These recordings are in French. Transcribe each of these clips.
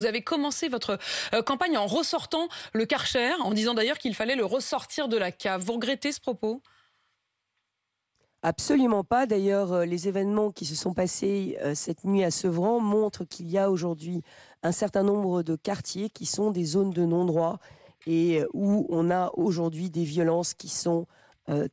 Vous avez commencé votre campagne en ressortant le Karcher, en disant d'ailleurs qu'il fallait le ressortir de la cave. Vous regrettez ce propos? Absolument pas. D'ailleurs, les événements qui se sont passés cette nuit à Sevran montrent qu'il y a aujourd'hui un certain nombre de quartiers qui sont des zones de non-droit et où on a aujourd'hui des violences qui sont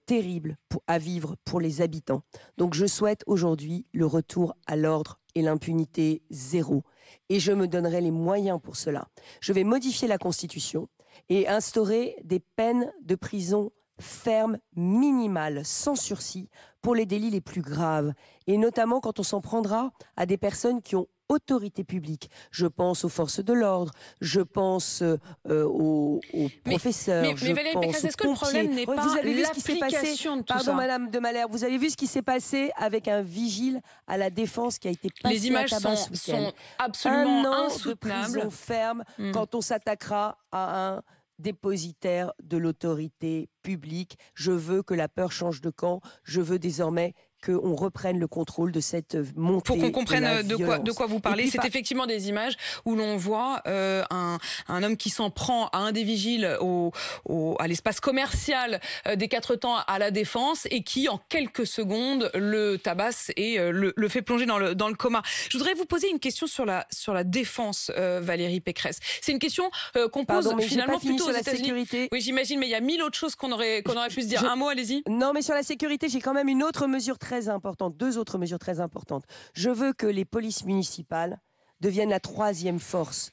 terribles à vivre pour les habitants. Donc je souhaite aujourd'hui le retour à l'ordre et l'impunité zéro. Et je me donnerai les moyens pour cela. Je vais modifier la Constitution et instaurer des peines de prison ferme, minimale, sans sursis, pour les délits les plus graves. Et notamment quand on s'en prendra à des personnes qui ont autorité publique. Je pense aux forces de l'ordre, je pense aux professeurs, mais Valérie Pécresse, est-ce que le problème n'est pas l'application de tout ça? Pardon, Madame de Malherbe, vous avez vu ce qui s'est passé avec un vigile à la Défense qui a été passé Les images à tabac ce week-end. sont absolument un an insoutenables. de prison ferme quand on s'attaquera à un dépositaire de l'autorité publique. Je veux que la peur change de camp. Je veux désormais qu'on reprenne le contrôle de cette montée. Pour qu'on comprenne de quoi vous parlez, puis, c'est effectivement des images où l'on voit un homme qui s'en prend à un des vigiles à l'espace commercial des Quatre Temps à la Défense et qui, en quelques secondes, le tabasse et le fait plonger dans le coma. Je voudrais vous poser une question sur la défense, Valérie Pécresse. C'est une question qu'on pose finalement plutôt aux États-Unis. Oui, j'imagine, mais il y a mille autres choses qu'on aurait pu se dire. Un mot, allez-y. Non, mais sur la sécurité, j'ai quand même une autre mesure très importante, deux autres mesures très importantes. Je veux que les polices municipales deviennent la troisième force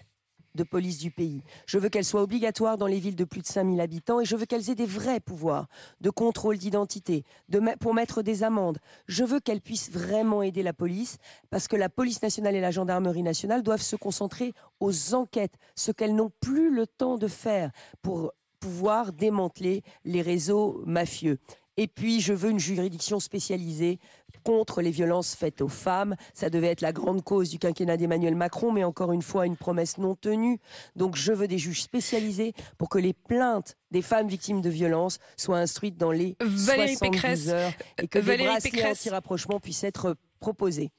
de police du pays. Je veux qu'elles soient obligatoires dans les villes de plus de 5000 habitants et je veux qu'elles aient des vrais pouvoirs de contrôle d'identité, pour mettre des amendes. Je veux qu'elles puissent vraiment aider la police parce que la police nationale et la gendarmerie nationale doivent se concentrer aux enquêtes, ce qu'elles n'ont plus le temps de faire pour pouvoir démanteler les réseaux mafieux. Et puis, je veux une juridiction spécialisée contre les violences faites aux femmes. Ça devait être la grande cause du quinquennat d'Emmanuel Macron, mais encore une fois, une promesse non tenue. Donc, je veux des juges spécialisés pour que les plaintes des femmes victimes de violences soient instruites dans les 72 heures et que des bracelets anti-rapprochement puissent être proposés.